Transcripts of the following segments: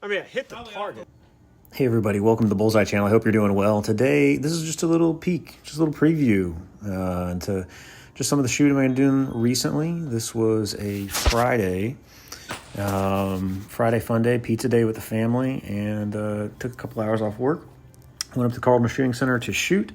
I mean, I hit the target. Hey everybody, welcome to the Bullseye channel. I hope you're doing well. Today, this is just a little peek, just a little preview into just some of the shooting I've been doing recently. This was a Friday fun day, pizza day with the family, and took a couple hours off work. Went up to Cardinal Shooting Center to shoot,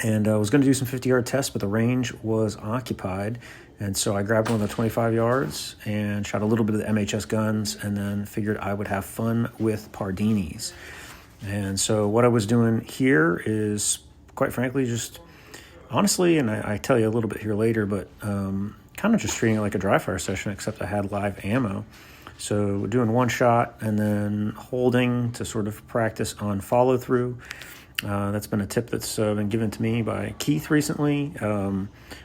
and I was going to do some 50-yard tests, but the range was occupied. And so I grabbed one of the 25 yards and shot a little bit of the MHS guns, and then figured I would have fun with Pardinis. And so what I was doing here is, quite frankly, just honestly, and I tell you a little bit here later, but kind of just treating it like a dry fire session, except I had live ammo. So doing one shot and then holding to sort of practice on follow through. That's been a tip that's been given to me by Keith recently.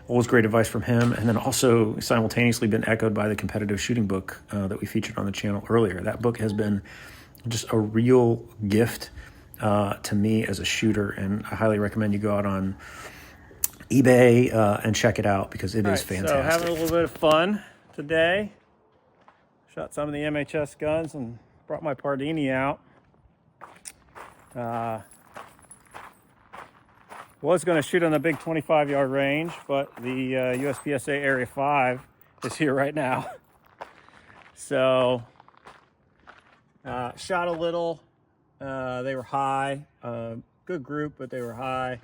Always great advice from him. And then also simultaneously been echoed by the competitive shooting book that we featured on the channel earlier. That book has been just a real gift to me as a shooter. And I highly recommend you go out on eBay and check it out because it is fantastic. So having a little bit of fun today. Shot some of the MHS guns and brought my Pardini out. Was going to shoot on the big 25-yard range, but the USPSA Area 5 is here right now. So, shot a little. They were high. Good group, but they were high.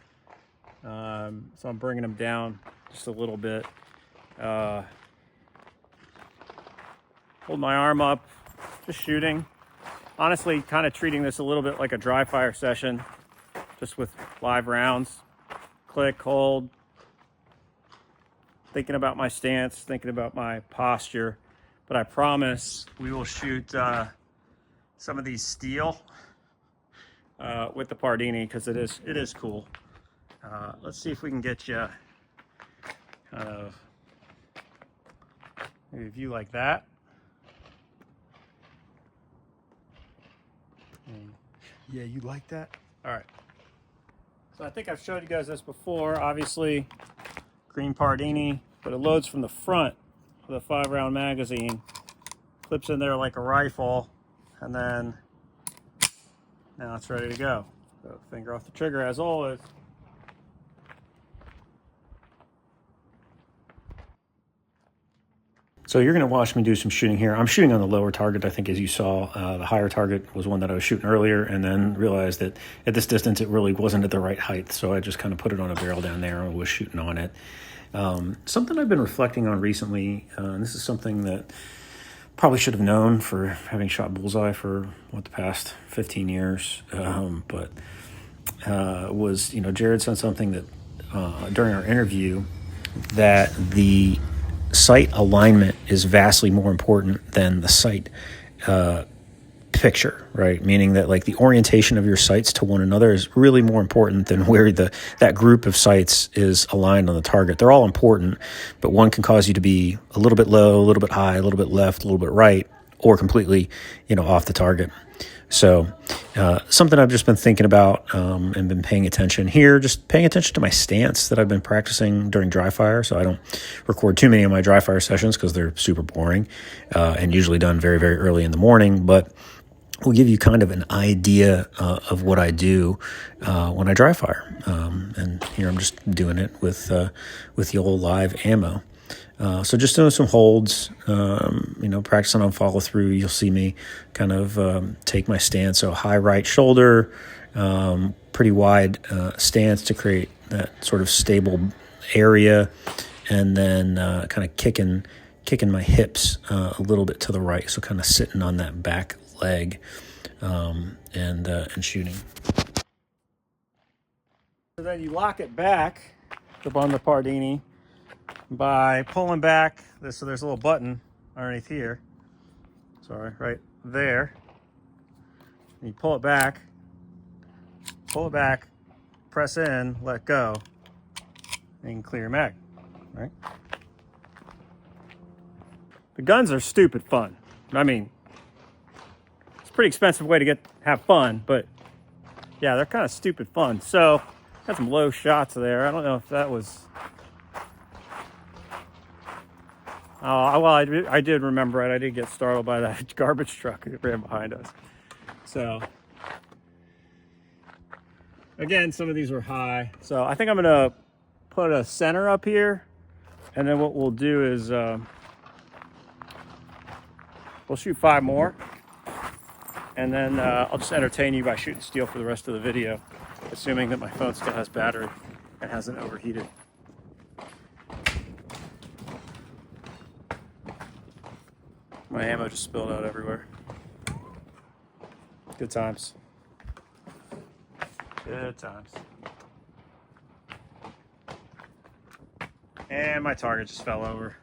So I'm bringing them down just a little bit. Hold my arm up, just shooting. Honestly, kind of treating this a little bit like a dry fire session, just with live rounds. Click, hold, thinking about my stance, thinking about my posture. But I promise we will shoot some of these steel with the Pardini because it is cool. Let's see if we can get you kind of maybe a view like that. Yeah, you like that? All right. So I think I've showed you guys this before. Obviously, green Pardini, but it loads from the front with a 5-round magazine. Clips in there like a rifle, and then now it's ready to go. So finger off the trigger as always. So you're going to watch me do some shooting here. I'm shooting on the lower target, I think, as you saw. The higher target was one that I was shooting earlier, and then realized that at this distance it really wasn't at the right height, so I just kind of put it on a barrel down there and was shooting on it. Something I've been reflecting on recently, and this is something that probably should have known for having shot bullseye for, the past 15 years, was, Jared said something that during our interview that the sight alignment is vastly more important than the sight picture, right? Meaning that like the orientation of your sights to one another is really more important than where that group of sights is aligned on the target. They're all important, but one can cause you to be a little bit low, a little bit high, a little bit left, a little bit right, or completely, off the target. So something I've just been thinking about and been paying attention here, just paying attention to my stance that I've been practicing during dry fire. So I don't record too many of my dry fire sessions because they're super boring and usually done very, very early in the morning. But we'll give you kind of an idea of what I do when I dry fire. And here I'm just doing it with the old live ammo. So just doing some holds, practicing on follow through. You'll see me kind of take my stance. So high right shoulder, pretty wide stance to create that sort of stable area, and then kind of kicking my hips a little bit to the right. So kind of sitting on that back leg and shooting. So then you lock it back on the Pardini by pulling back this. So there's a little button underneath here. Sorry, right there. And you pull it back, press in, let go, and you can clear your mag, right? The guns are stupid fun. I mean, it's a pretty expensive way to have fun, but yeah, they're kind of stupid fun. So got some low shots there. I don't know if that was Oh, well, I did remember it. I did get startled by that garbage truck that ran behind us. So, again, some of these were high. So I think I'm gonna put a center up here, and then what we'll do is we'll shoot 5 more, and then I'll just entertain you by shooting steel for the rest of the video, assuming that my phone still has battery and hasn't overheated. My ammo just spilled out everywhere. Good times. Good times. And my target just fell over.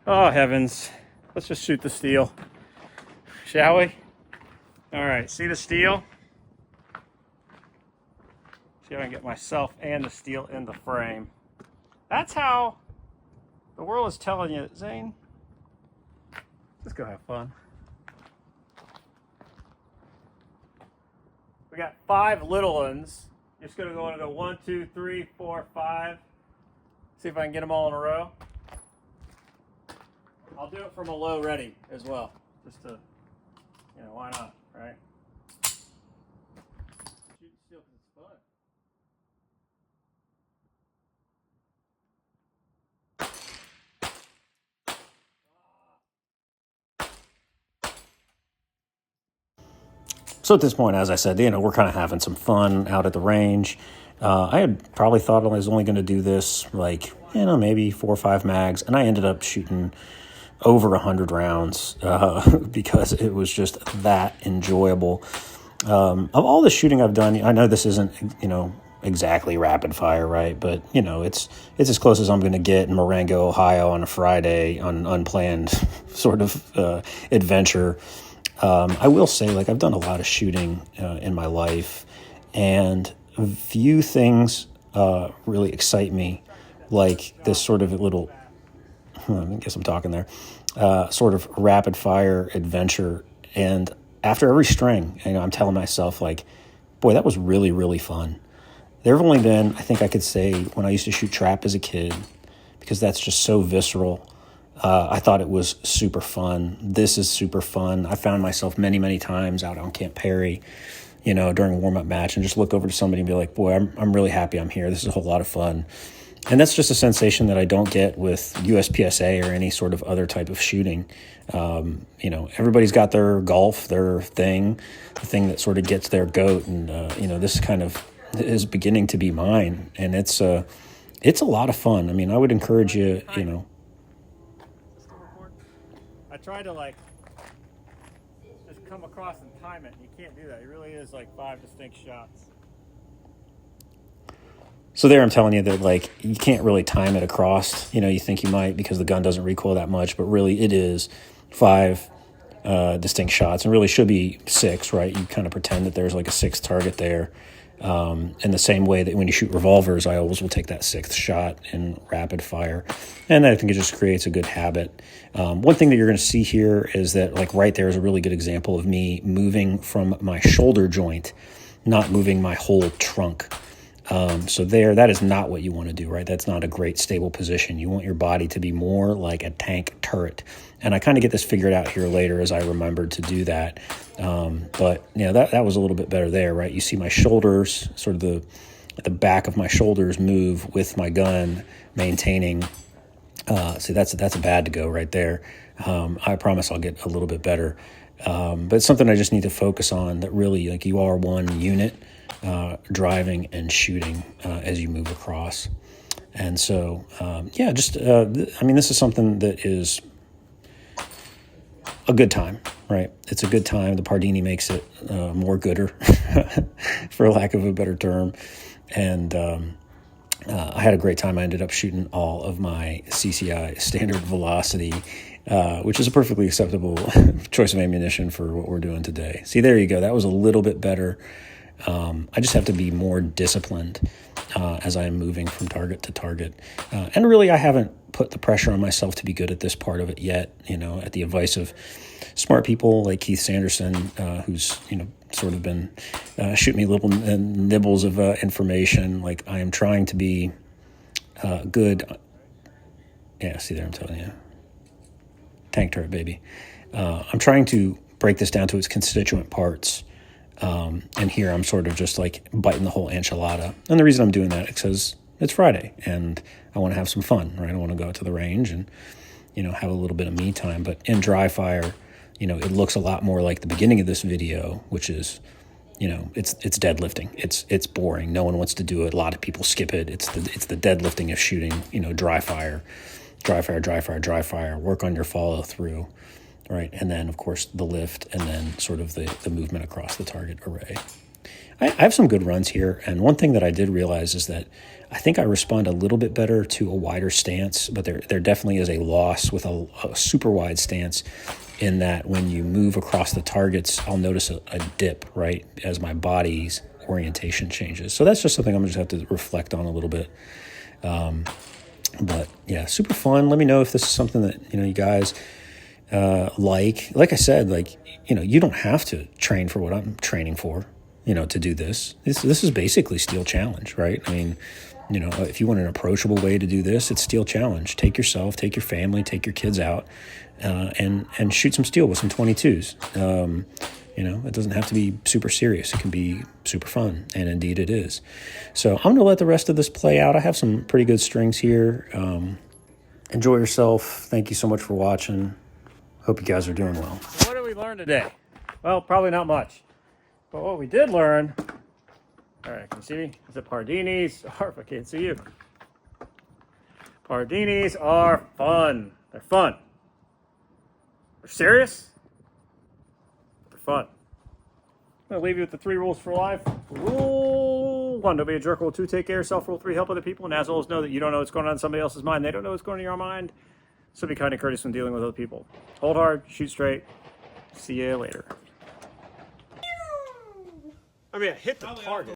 Oh, heavens. Let's just shoot the steel. Shall we? All right, see the steel? See if I can get myself and the steel in the frame. That's how the world is telling you, Zane. Let's go have fun. We got 5 little ones. Just gonna go 1, 2, 3, 4, 5. See if I can get them all in a row. I'll do it from a low ready as well, just to, why not, right? Shoot steel because it's fun. So at this point, as I said, we're kind of having some fun out at the range. I had probably thought I was only going to do this maybe 4 or 5 mags, and I ended up shooting over 100 rounds because it was just that enjoyable. Of all the shooting I've done, I know this isn't exactly rapid fire, right? But it's as close as I'm going to get in Marengo, Ohio, on a Friday on unplanned sort of adventure. I will say, I've done a lot of shooting in my life, and few things really excite me like this sort of little, I guess I'm talking there, sort of rapid fire adventure. And after every string, I'm telling myself, boy, that was really, really fun. There have only been, I think I could say, when I used to shoot trap as a kid, because that's just so visceral. I thought it was super fun. This is super fun. I found myself many, many times out on Camp Perry, during a warm-up match, and just look over to somebody and be like, boy, I'm really happy I'm here. This is a whole lot of fun. And that's just a sensation that I don't get with USPSA or any sort of other type of shooting. Everybody's got their golf, their thing, the thing that sort of gets their goat. And, this kind of is beginning to be mine. And it's a lot of fun. I mean, I would encourage you, I tried to just come across and time it, and you can't do that. It really is 5 distinct shots. So there I'm telling you that you can't really time it across. You think you might because the gun doesn't recoil that much, but really it is 5 distinct shots, and really should be 6, right? You kind of pretend that there's a 6th target there. In the same way that when you shoot revolvers, I always will take that 6th shot in rapid fire. And I think it just creates a good habit. One thing that you're going to see here is that right there is a really good example of me moving from my shoulder joint, not moving my whole trunk. So that is not what you want to do, right? That's not a great stable position. You want your body to be more like a tank turret. And I kind of get this figured out here later as I remembered to do that. But that was a little bit better there, right? You see my shoulders, sort of the back of my shoulders move with my gun, maintaining. See, that's a bad to go right there. I promise I'll get a little bit better. But it's something I just need to focus on, that really you are one unit. Driving and shooting as you move across. And so, this is something that is a good time, right? It's a good time. The Pardini makes it more gooder, for lack of a better term. And I had a great time. I ended up shooting all of my CCI standard velocity, which is a perfectly acceptable choice of ammunition for what we're doing today. See, there you go. That was a little bit better. I just have to be more disciplined as I am moving from target to target. And really, I haven't put the pressure on myself to be good at this part of it yet, at the advice of smart people like Keith Sanderson, who's, sort of been shooting me little nibbles of information. I am trying to be good. Yeah, see there, I'm telling you. tank turret, baby. I'm trying to break this down to its constituent parts. And here I'm sort of just like biting the whole enchilada. And the reason I'm doing that is because it's Friday and I want to have some fun, right? I want to go out to the range and, have a little bit of me time. But in dry fire, it looks a lot more like the beginning of this video, which is, it's deadlifting. It's boring. No one wants to do it. A lot of people skip it. It's the deadlifting of shooting, dry fire, work on your follow through. Right, and then, of course, the lift, and then sort of the movement across the target array. I have some good runs here, and one thing that I did realize is that I think I respond a little bit better to a wider stance, but there definitely is a loss with a super wide stance in that when you move across the targets, I'll notice a dip, right, as my body's orientation changes. So that's just something I'm going to have to reflect on a little bit. But, yeah, super fun. Let me know if this is something that, you guys... like I said, you don't have to train for what I'm training for, to do this. This is basically Steel Challenge, right? I mean, if you want an approachable way to do this, it's Steel Challenge. Take yourself, take your family, take your kids out, and shoot some steel with some 22s. It doesn't have to be super serious. It can be super fun, and indeed it is. So I'm going to let the rest of this play out. I have some pretty good strings here. Enjoy yourself. Thank you so much for watching. Hope you guys are doing well. What did we learn today? Well, probably not much. But what we did learn... All right, can you see me? Is it Pardinis? Or if I can't see you. Pardinis are fun. They're fun. They're serious. They're fun. I'm going to leave you with the 3 rules for life. Rule 1, don't be a jerk. Rule 2, take care of yourself. Rule 3, help other people. And as always, know that you don't know what's going on in somebody else's mind. They don't know what's going on in your mind. So be kind and courteous when dealing with other people. Hold hard, shoot straight. See you later. I mean, I hit the target.